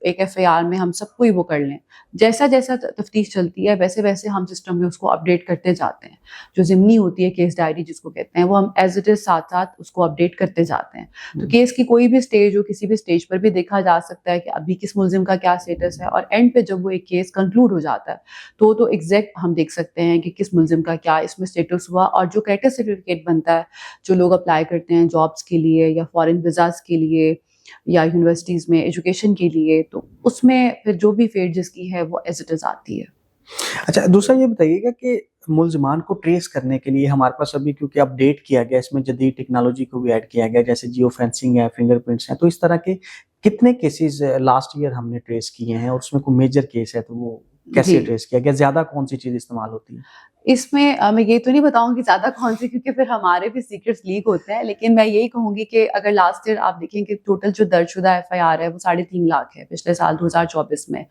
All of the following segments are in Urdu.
ایک FIR میں ہم سب کو ہی وہ کر لیں. جیسا جیسا تفتیش چلتی ہے ویسے ویسے ہم سسٹم میں اس کو اپڈیٹ کرتے جاتے ہیں. جو ضمنی ہوتی ہے کیس ڈائری جس کو کہتے ہیں, وہ ہم ایز اٹ از ساتھ ساتھ اس کو اپڈیٹ کرتے جاتے ہیں. تو کیس کی کوئی بھی اسٹیج ہو, کسی بھی اسٹیج پر بھی دیکھا جا سکتا ہے کہ ابھی کس ملزم کا کیا اسٹیٹس ہے, اور اینڈ پہ جب وہ ایک کیس کنکلوڈ ہو جاتا ہے تو ایگزیکٹ ہم دیکھ سکتے ہیں کہ کس ملزم کا کیا اس میں اسٹیٹس ہوا. اور جو کریکٹر سرٹیفکیٹ بنتا ہے جو لوگ اپلائی کرتے ہیں جابس کے لیے یا فارن ویزاز کے لیے یا یونیورسٹیز میں ایجوکیشن کے لیے, تو اس میں پھر جو بھی فیڈ جس کی ہے وہ ایز اٹ از آتی ہے. اچھا, دوسرا یہ بتائیے گا کہ ملزمان کو ٹریس کرنے کے لیے ہمارے پاس ابھی کیونکہ اپڈیٹ کیا گیا, اس میں جدید ٹیکنالوجی کو بھی ایڈ کیا گیا, جیسے جیو فینسنگ ہے, فنگر پرنٹس ہیں, تو اس طرح کے کتنے کیسز لاسٹ ایئر ہم نے ٹریس کیے ہیں, اور اس میں کوئی میجر کیس ہے تو وہ کیسے ٹریس کیا گیا, زیادہ کون سی چیز استعمال ہوتی ہے؟ اس میں میں یہ تو نہیں بتاؤں گی زیادہ کون سی, کیونکہ پھر ہمارے بھی سیکرٹس لیک ہوتے ہیں, لیکن میں یہی کہوں گی کہ اگر لاسٹ ایئر آپ دیکھیں کہ ٹوٹل جو درج شدہ FIR ہے وہ 3.5 لاکھ ہے پچھلے سال 2024 میں.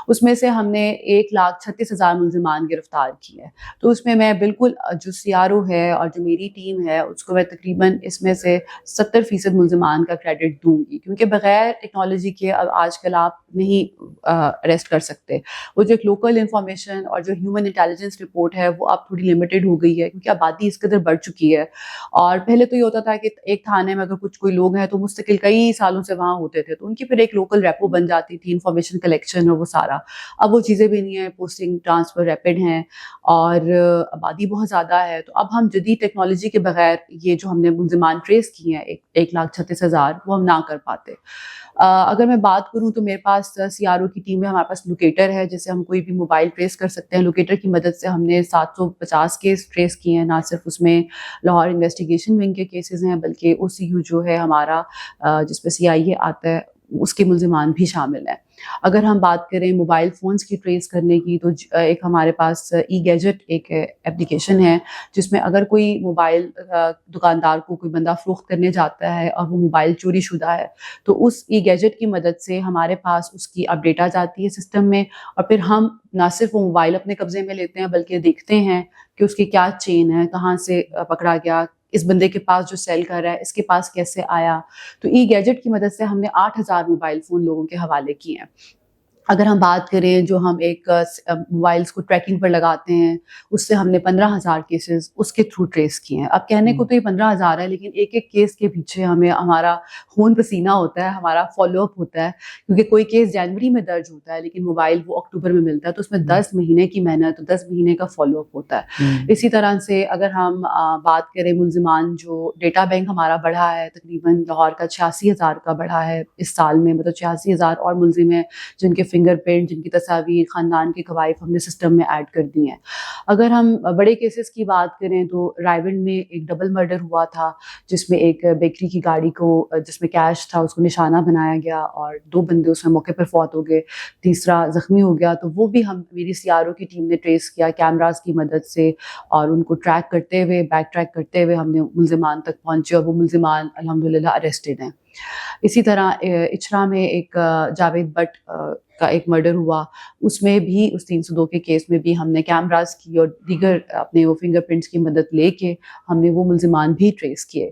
اس میں سے ہم نے 1,36,000 ملزمان گرفتار کیے ہیں. تو اس میں میں بالکل جو CRO ہے اور جو میری ٹیم ہے اس کو میں تقریباً اس میں سے 70% ملزمان کا کریڈٹ دوں گی, کیونکہ بغیر ٹیکنالوجی کے اب آج کل آپ نہیں اریسٹ کر سکتے. وہ جو ایک لوکل انفارمیشن اور جو ہیومن انٹیلیجنس رپورٹ ہے وہ اب تھوڑی لمیٹڈ ہو گئی ہے, کیونکہ آبادی اس قدر بڑھ چکی ہے. اور پہلے تو یہ ہوتا تھا کہ ایک تھانے میں اگر کوئی لوگ ہیں تو مستقل کئی سالوں سے وہاں ہوتے تھے, تو ان کی پھر ایک لوکل ریپو بن جاتی تھی, انفارمیشن کلیکشن اور وہ سارا. اب وہ چیزیں بھی نہیں ہیں, پوسٹنگ ٹرانسفر ریپڈ ہیں اور آبادی بہت زیادہ ہے. تو اب ہم جدید ٹیکنالوجی کے بغیر یہ جو ہم نے ملزمان ٹریس کیے ہیں 1,36,000 وہ ہم نہ کر پاتے. اگر میں بات کروں تو میرے پاس CRO کی ٹیم میں ہمارے پاس لوکیٹر ہے, جسے ہم کوئی بھی موبائل ٹریس کر سکتے ہیں. لوکیٹر کی مدد سے ہم نے 750 کیس ٹریس کیے ہیں. نہ صرف اس میں لاہور انویسٹیگیشن ونگ کے کیسز ہیں بلکہ OCU جو ہے ہمارا جس پہ CIA آتا ہے اس کے ملزمان بھی شامل ہیں. اگر ہم بات کریں موبائل فونز کی ٹریس کرنے کی تو ایک ہمارے پاس E-Gadget ایک اپلیکیشن ہے جس میں اگر کوئی موبائل دکاندار کو کوئی بندہ فروخت کرنے جاتا ہے اور وہ موبائل چوری شدہ ہے تو اس E-Gadget کی مدد سے ہمارے پاس اس کی اپڈیٹ آ جاتی ہے سسٹم میں, اور پھر ہم نہ صرف وہ موبائل اپنے قبضے میں لیتے ہیں بلکہ دیکھتے ہیں کہ اس کی کیا چین ہے, کہاں سے پکڑا گیا, اس بندے کے پاس جو سیل کر رہا ہے اس کے پاس کیسے آیا. تو E-Gadget کی مدد سے ہم نے 8,000 موبائل فون لوگوں کے حوالے کیے ہیں. اگر ہم بات کریں جو ہم ایک موبائلس کو ٹریکنگ پر لگاتے ہیں اس سے ہم نے 15,000 کیسز اس کے تھرو ٹریس کیے ہیں. اب کہنے کو تو یہ 15,000 ہے, لیکن ایک ایک کیس کے پیچھے ہمیں ہمارا خون پسینہ ہوتا ہے, ہمارا فالو اپ ہوتا ہے, کیونکہ کوئی کیس جنوری میں درج ہوتا ہے لیکن موبائل وہ اکتوبر میں ملتا ہے, تو اس میں 10 مہینے کی محنت, 10 مہینے کا فالو اپ ہوتا ہے. اسی طرح سے اگر ہم بات کریں ملزمان, جو ڈیٹا بینک ہمارا بڑھا ہے تقریباً لاہور کا 86,000 کا بڑھا ہے اس سال میں, مطلب 86,000 اور ملزم ہیں جن کے فنگر پرنٹ, جن کی تصاویر, خاندان کے قوائف ہم نے سسٹم میں ایڈ کر دی ہیں. اگر ہم بڑے کیسز کی بات کریں تو رائیونڈ میں ایک ڈبل مرڈر ہوا تھا جس میں ایک بیکری کی گاڑی کو جس میں کیش تھا اس کو نشانہ بنایا گیا اور 2 بندے اس میں موقع پر فوت ہو گئے, تیسرا زخمی ہو گیا. تو وہ بھی ہم میری CRO کی ٹیم نے ٹریس کیا کیمراز کی مدد سے, اور ان کو ٹریک کرتے ہوئے, بیک ٹریک کرتے ہوئے ہم نے ملزمان تک پہنچے, اور وہ ملزمان الحمدللہ اریسٹڈ ہیں. اسی طرح اچھرا میں ایک جاوید بٹ کا ایک مرڈر ہوا, اس میں بھی اس 302 کے کیس میں بھی ہم نے کیمراز کی اور دیگر اپنے وہ فنگر پرنٹس کی مدد لے کے ہم نے وہ ملزمان بھی ٹریس کیے.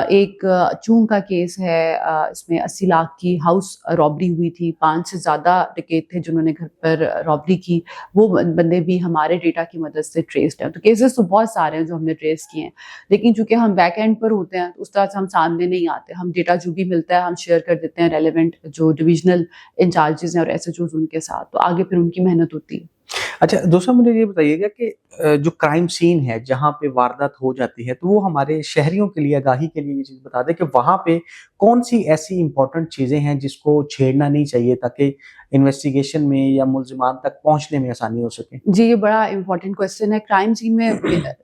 ایک چونگ کا کیس ہے, اس میں 80 لاکھ کی ہاؤس رابری ہوئی تھی, 5 سے زیادہ ڈکیت تھے جنہوں نے گھر پر رابری کی, وہ بندے بھی ہمارے ڈیٹا کی مدد سے ٹریسڈ ہیں. تو کیسز تو بہت سارے ہیں جو ہم نے ٹریس کیے ہیں, لیکن چونکہ ہم بیک اینڈ پر ہوتے ہیں تو اس طرح سے ہم سامنے نہیں آتے. ہم ڈیٹا جو بھی ملتا ہے ہم شیئر کر دیتے ہیں ریلیونٹ جو ڈویژنل انچارجز ہیں اور SHOs ان کے ساتھ, تو آگے پھر ان کی محنت ہوتی ہے. اچھا, دوسرا مجھے یہ بتائیے گا کہ جو کرائم سین ہے جہاں پہ واردات ہو جاتی ہے تو وہ ہمارے شہریوں کے لیے آگاہی کے لیے یہ چیز بتا دیں کہ وہاں پہ کون سی ایسی امپورٹنٹ چیزیں ہیں جس کو چھیڑنا نہیں چاہیے تاکہ انویسٹیگیشن میں یا ملزمان تک پہنچنے میں آسانی ہو سکے. جی, یہ بڑا امپورٹنٹ کویسچن ہے. کرائم سین میں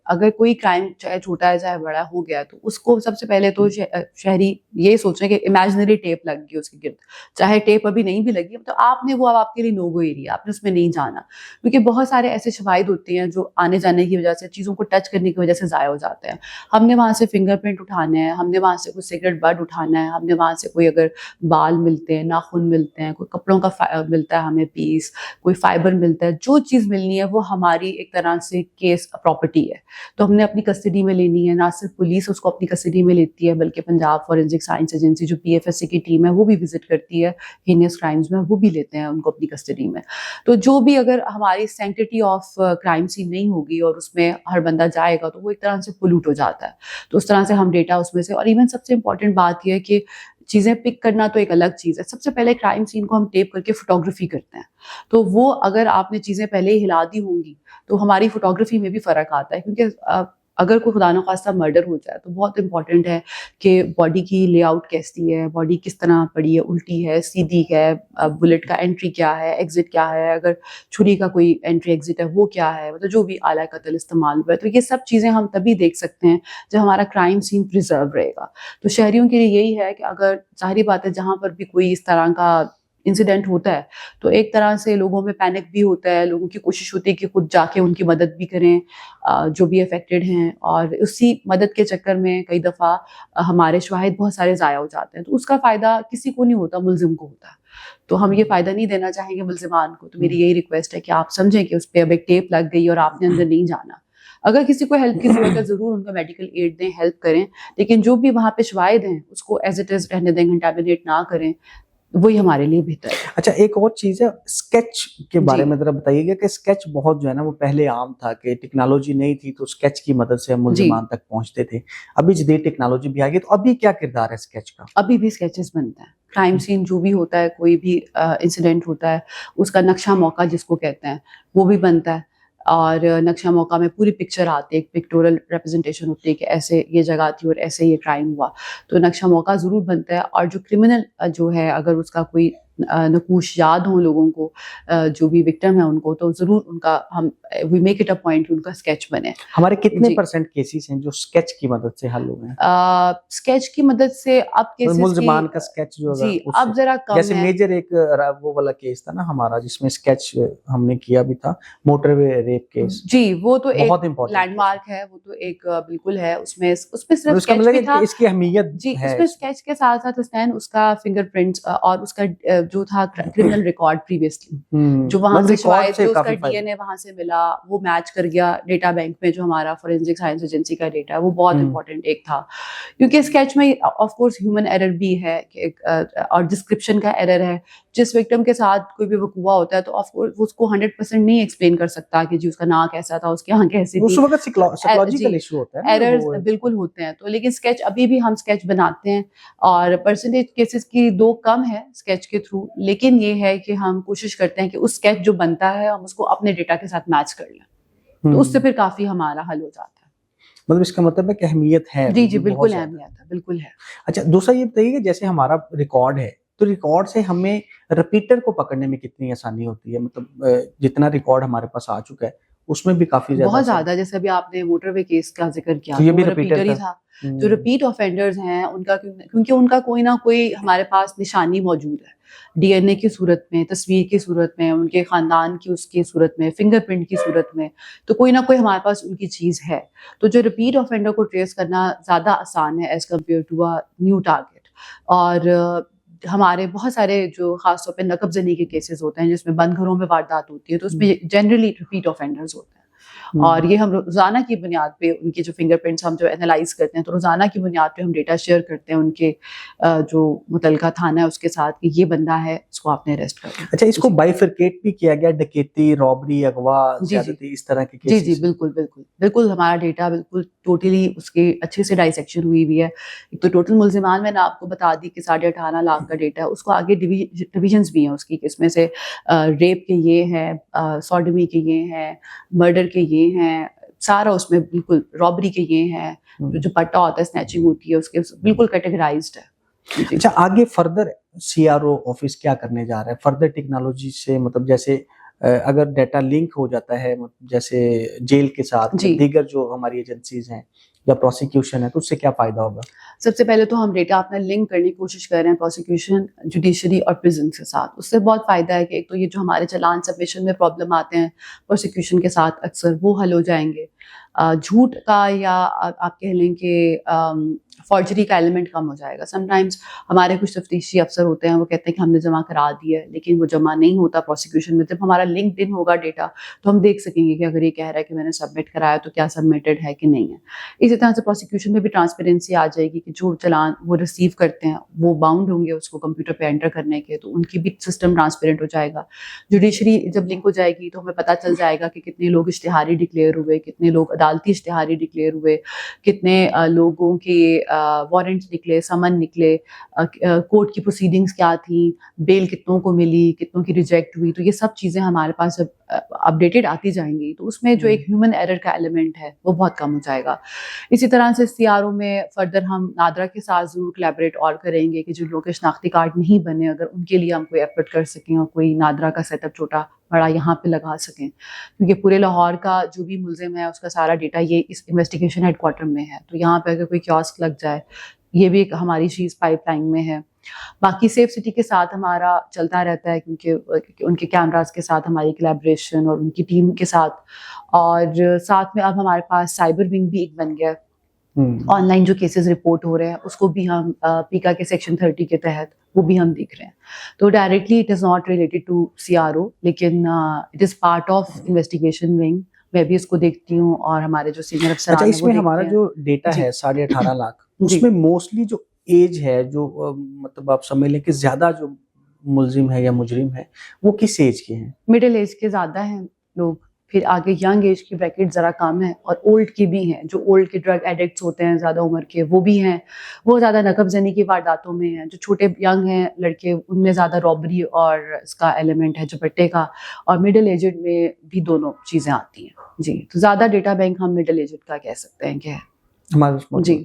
اگر کوئی کرائم چاہے چھوٹا ہے چاہے بڑا ہو گیا تو اس کو سب سے پہلے تو شہری یہ سوچیں کہ امیجنری ٹیپ لگ گئی اس کے گرد, چاہے ٹیپ ابھی نہیں بھی لگی تو آپ نے وہ اب آپ کے لیے نو گو ایریا, آپ نے اس میں نہیں جانا, کیونکہ بہت سارے ایسے شواہد ہوتے ہیں جو آنے جانے کی وجہ سے, چیزوں کو ٹچ کرنے کی وجہ سے ضائع ہو جاتے ہیں. ہم نے وہاں سے فنگر پرنٹ اٹھانا ہے, ہم نے وہاں سے کوئی سگریٹ بڈ اٹھانا ہیں, ہم نے وہاں سے کوئی اگر بال ملتے ہیں, ناخن ملتے ہیں, کوئی کپڑوں کا ملتا ہے ہمیں پیس, کوئی فائبر ملتا ہے, جو چیز ملنی ہے وہ ہماری ایک طرح سے کیس پراپرٹی ہے, تو ہم نے اپنی کسٹڈی میں لینی ہے. نہ صرف پولیس اس کو اپنی کسٹڈی میں لیتی ہے بلکہ پنجاب فورینسک سائنس ایجنسی جو PFSA کی ٹیم ہے وہ بھی وزٹ کرتی ہے ہینیس کرائمز میں, وہ بھی لیتے ہیں ان کو اپنی کسٹڈی میں. تو جو بھی اگر ہماری سینکٹیٹی آف کرائم سین نہیں ہوگی اور اس میں ہر بندہ جائے گا تو وہ ایک طرح سے پولوٹ ہو جاتا ہے. تو اس طرح سے ہم ڈیٹا اس میں سے, اور ایون سب سے امپورٹنٹ بات یہ ہے کہ چیزیں پک کرنا تو ایک الگ چیز ہے. سب سے پہلے کرائم سین کو ہم ٹیپ کر کے فوٹوگرافی کرتے ہیں, تو وہ اگر آپ نے چیزیں پہلے ہی ہلا دی ہوں گی تو ہماری فوٹوگرافی میں بھی فرق آتا ہے, کیونکہ اگر کوئی خدا نخواستہ مرڈر ہو جائے تو بہت امپورٹنٹ ہے کہ باڈی کی لے آؤٹ کیسی ہے, باڈی کس طرح پڑی ہے, الٹی ہے, سیدھی ہے, بلٹ کا انٹری کیا ہے, ایگزٹ کیا ہے, اگر چھری کا کوئی انٹری ایگزٹ ہے وہ کیا ہے, مطلب جو بھی آلہ قتل استعمال ہوا ہے. تو یہ سب چیزیں ہم تبھی دیکھ سکتے ہیں جب ہمارا کرائم سین پریزرو رہے گا. تو شہریوں کے لیے یہی ہے کہ اگر ظاہری بات ہے جہاں پر بھی کوئی اس طرح کا انسیڈنٹ ہوتا ہے تو ایک طرح سے لوگوں میں پینک بھی ہوتا ہے, لوگوں کی کوشش ہوتی ہے کہ خود جا کے ان کی مدد بھی کریں جو بھی افیکٹڈ ہیں, اور اسی مدد کے چکر میں کئی دفعہ ہمارے شواہد بہت سارے ضائع ہو جاتے ہیں. تو اس کا فائدہ کسی کو نہیں ہوتا, ملزم کو ہوتا ہے. تو ہم یہ فائدہ نہیں دینا چاہیں گے ملزمان کو. تو میری یہی ریکویسٹ ہے کہ آپ سمجھیں کہ اس پہ اب ایک ٹیپ لگ گئی اور آپ نے اندر نہیں جانا. اگر کسی کو ہیلپ کی ضرورت ہے ضرور ان کا میڈیکل ایڈ دیں, ہیلپ کریں, لیکن جو بھی وہاں پہ شواہد ہیں اس کو ایز اٹ از رہنے دیں, کنٹامینیٹ نہ کریں, وہی ہمارے لیے بہتر ہے. اچھا ایک اور چیز ہے اسکیچ کے بارے میں ذرا بتائیے گا کہ اسکیچ بہت جو ہے نا وہ پہلے عام تھا کہ ٹیکنالوجی نہیں تھی تو اسکیچ کی مدد سے ہم ملزمان تک پہنچتے تھے, ابھی جدید ٹیکنالوجی بھی آ گئی, تو ابھی کیا کردار ہے اسکیچ کا؟ ابھی بھی اسکیچز بنتا ہے. کرائم سین جو بھی ہوتا ہے, کوئی بھی انسیڈنٹ ہوتا ہے, اس کا نقشہ موقع جس کو کہتے ہیں وہ بھی بنتا ہے, اور نقشہ موقع میں پوری پکچر آتی ہے, ایک پکٹورل ریپرزنٹیشن ہوتی ہے کہ ایسے یہ جگہ تھی اور ایسے یہ کرائم ہوا. تو نقشہ موقع ضرور بنتا ہے, اور جو کرمنل جو ہے اگر اس کا کوئی نقوش یاد ہوں لوگوں کو, جو بھی وکٹم ہے ان کو, تو ضرور ان کا ہم we make it a point کہ ان کا اسکیچ بنے. ہمارے کتنے پرسنٹ کیسز ہیں جو اسکیچ کی مدد سے حل ہوئے ہیں؟ اسکیچ کی مدد سے اب کیسز ملزمان کا اسکیچ جو جی اب ذرا کم جیسے ہے. میجر ایک وہ والا کیس تھا نا ہمارا جس میں اسکیچ ہم نے کیا بھی تھا, موٹر وے ریپ کیس, جی وہ تو ایک بہت امپورٹنٹ لینڈ مارک ہے, وہ تو ایک بالکل ہے. اس میں صرف اس کا اسکیچ مطلب بھی تھا, اس کی اہمیت جی ہے. اس میں اسکیچ کے ساتھ ساتھ حسین اس کا فنگر پرنٹس اور اس کا جو تھا کرمنل ریکارڈ پریویسلی جو وہاں سے شواہد جو اس کا DNA وہاں سے ملا وہ میچ کر گیا ڈیٹا بینک میں جو ہمارا فورینسک سائنس ایجنسی کا ڈیٹا ہے, وہ بہت امپورٹنٹ ایک تھا. کیونکہ اسکیچ میں آف کورس ہیومن ایرر بھی ہے اور ڈسکرپشن کا ایرر ہے. جس وکٹم کے ساتھ کوئی بھی وقوع ہوتا ہے تو آف کورس اس کو 100% نہیں ایکسپلین کر سکتا کہ جی اس کا ناک ایسا تھا, اس کی آنکھ ایسی تھی, اس وقت سائیکولوجیکل ایشو ہوتا ہے, ایررز بالکل ہوتے ہیں. تو لیکن اسکیچ ابھی بھی ہم اسکیچ بناتے ہیں, اور پرسنٹیج کیسز کی 2 کم ہے اسکیچ کے تھرو, لیکن یہ ہے کہ ہم کوشش کرتے ہیں کہ اس اسکیچ جو بنتا ہے ہم اس کو اپنے ڈیٹا کے ساتھ میچ کر لیں, تو اس سے پھر کافی ہمارا حل ہو جاتا ہے. مطلب اس کا مطلب ہے کہ اہمیت ہے. جی جی بالکل اہمیت ہے, بالکل ہے. اچھا دوسرا یہ بتائیے کہ جیسے ہمارا ریکارڈ ہے تو ریکارڈ سے ہمیں ریپیٹر کو پکڑنے میں کتنی آسانی ہوتی ہے؟ مطلب جتنا ریکارڈ ہمارے پاس آ چکا ہے اس میں بھی کافی زیادہ بہت زیادہ. جیسے ابھی آپ نے موٹر وے کیس کا ذکر کیا, یہ بھی وہ ریپیٹر ہی تھا. جو ریپیٹ آفینڈرز ہیں ان کا, کیونکہ ان کا کوئی نہ کوئی ہمارے پاس نشانی موجود ہے, DNA کی صورت میں, تصویر کی صورت میں, ان کے خاندان کی اس کی صورت میں, فنگر پرنٹ کی صورت میں, تو کوئی نہ کوئی ہمارے پاس ان کی چیز ہے. تو جو ریپیٹ آفینڈر کو ٹریس کرنا زیادہ آسان ہے as compare to a new target. اور ہمارے بہت سارے جو خاص طور پہ نقب زنی کے کیسز ہوتے ہیں جس میں بند گھروں میں واردات ہوتی ہے, تو اس میں جنرلی ریپیٹ آفینڈرز ہوتے ہیں. اور یہ ہم روزانہ کی بنیاد پہ ان کے جو فنگر پرنٹس ہم جو اینالائز کرتے ہیں, تو روزانہ کی بنیاد پہ ہم ڈیٹا شیئر کرتے ہیں ان کے جو متعلقہ تھانہ ہے اس کے ساتھ کہ یہ بندہ ہے, اس کو آپ نے اریسٹ کر دیا. اچھا اس کو بائیفرکیٹ بھی کیا گیا, ڈکیتی, رابری, اغوا, زیادتی, اس طرح کے کیسز؟ جی بالکل بالکل بالکل. ہمارا ڈیٹا بالکل ٹوٹلی اس کی اچھے سے ڈائسیکشن ہوئی ہے. ایک تو ٹوٹل ملزمان میں نے آپ کو بتا دی کہ 18.5 لاکھ کا ڈیٹا ہے, اس کو آگے ڈویژنس بھی ہیں اس کی, اس میں سے ریپ کے یہ ہیں, سوڈمی کے یہ ہیں, مرڈر کے یہ ہیں, سارا اس میں بالکل, رابری کے یہ ہیں, جو پٹا ہوتا ہے سنیچنگ ہوتی ہے اس کے بالکل کیٹیگرائزڈ ہے. اچھا آگے فردر CRO آفس کیا کرنے جا رہا ہے فردر ٹیکنالوجی سے؟ مطلب جیسے اگر ڈیٹا لنک ہو جاتا ہے جیسے جیل کے ساتھ دیگر جو ہماری ایجنسیز ہیں یا پروسیکیوشن ہے, تو اس سے کیا فائدہ ہوگا؟ سب سے پہلے تو ہم ڈیٹا اپنا لنک کرنے کی کوشش کر رہے ہیں پروسیکیوشن, جوڈیشری اور پرزن کے ساتھ. اس سے بہت فائدہ ہے کہ ایک تو یہ جو ہمارے چلان سبمیشن میں پرابلم آتے ہیں پروسیکیوشن کے ساتھ اکثر وہ حل ہو جائیں گے. جھوٹ کا یا آپ کہہ لیں کہ فارجری کا ایلیمنٹ کم ہو جائے گا. سم ٹائمز ہمارے کچھ تفتیشی افسر ہوتے ہیں وہ کہتے ہیں کہ ہم نے جمع کرا دیا ہے لیکن وہ جمع نہیں ہوتا پروسیکیوشن میں. جب ہمارا لنکڈ ان ہوگا ڈیٹا تو ہم دیکھ سکیں گے کہ اگر یہ کہہ رہا ہے کہ میں نے سبمٹ کرایا تو کیا سبمٹڈ ہے کہ نہیں ہے. اسی طرح سے پروسیکیوشن میں بھی ٹرانسپیرنسی آ جائے گی کہ جو چلان وہ ریسیو کرتے ہیں وہ باؤنڈ ہوں گے اس کو کمپیوٹر پہ انٹر کرنے کے, تو ان کی بھی سسٹم ٹرانسپیرنٹ ہو جائے گا. جوڈیشری جب لنک ہو جائے گی تو ہمیں پتہ چل جائے گا کہ کتنے لوگ اشتہاری ڈکلیئر ہوئے, کتنے لوگ عدالتی اشتہاری ڈکلیئر ہوئے, کتنے لوگوں کے وارنٹس نکلے, سمن نکلے, کورٹ کی پروسیڈنگز کیا تھیں, بیل کتنوں کو ملی, کتنوں کی ریجیکٹ ہوئی. تو یہ سب چیزیں ہمارے پاس جب اپڈیٹڈ آتی جائیں گی تو اس میں جو ایک ہیومن ایرر کا ایلیمنٹ ہے وہ بہت کم ہو جائے گا. اسی طرح سے سی آر او میں فردر ہم نادرا کے ساتھ ضرور کولیبریٹ اور کریں گے کہ جو لوگ کے شناختی کارڈ نہیں بنے اگر ان کے لیے ہم کوئی ایفرٹ کر سکیں اور کوئی نادرا کا سیٹ اپ چھوٹا بڑا یہاں پہ لگا سکیں, کیونکہ پورے لاہور کا جو بھی ملزم ہے اس کا سارا ڈیٹا یہ اس انویسٹیگیشن ہیڈ کوارٹر میں ہے. تو یہاں پہ اگر کوئی کیوسک لگ جائے یہ بھی ایک ہماری چیز پائپ لائن میں ہے. باقی سیف سٹی کے ساتھ ہمارا چلتا رہتا ہے کیونکہ ان کے کیمراز کے ساتھ ہماری کولیبریشن اور ان کی ٹیم کے ساتھ, اور ساتھ میں اب ہمارے پاس سائبر ونگ بھی ایک بن گیا ہے. آن لائن جو کیسز رپورٹ ہو رہے ہیں اس کو بھی ہم پیکا کے سیکشن 30 کے تحت وہ بھی ہم دیکھ رہے ہیں. تو directly it is not related to C R O لیکن it is part of investigation wing. میں بھی اس کو دیکھتی ہوں اور ہمارے جو سینئر افسران اچھا, ہیں اس میں ہمارا جو ڈیٹا ہے 18.5 لاکھ اس میں موسٹلی جو ایج ہے جو مطلب آپ سمجھ لیں کہ زیادہ جو ملزم ہے یا مجرم ہے وہ کس ایج کے ہیں؟ مڈل ایج کے زیادہ ہیں لوگ, پھر آگے ینگ ایج کی بریکٹ ذرا کم ہے, اور اولڈ کی بھی ہیں. جو اولڈ کے ڈرگ ایڈکٹس ہوتے ہیں زیادہ عمر کے وہ بھی ہیں, وہ زیادہ نقب زنی کی وارداتوں میں ہیں. جو چھوٹے ینگ ہیں لڑکے ان میں زیادہ رابری اور اس کا ایلیمنٹ ہے جپٹے کا, اور مڈل ایجڈ میں بھی دونوں چیزیں آتی ہیں. جی, تو زیادہ ڈیٹا بینک ہم مڈل ایجڈ کا کہہ سکتے ہیں کہ ہمارے جی.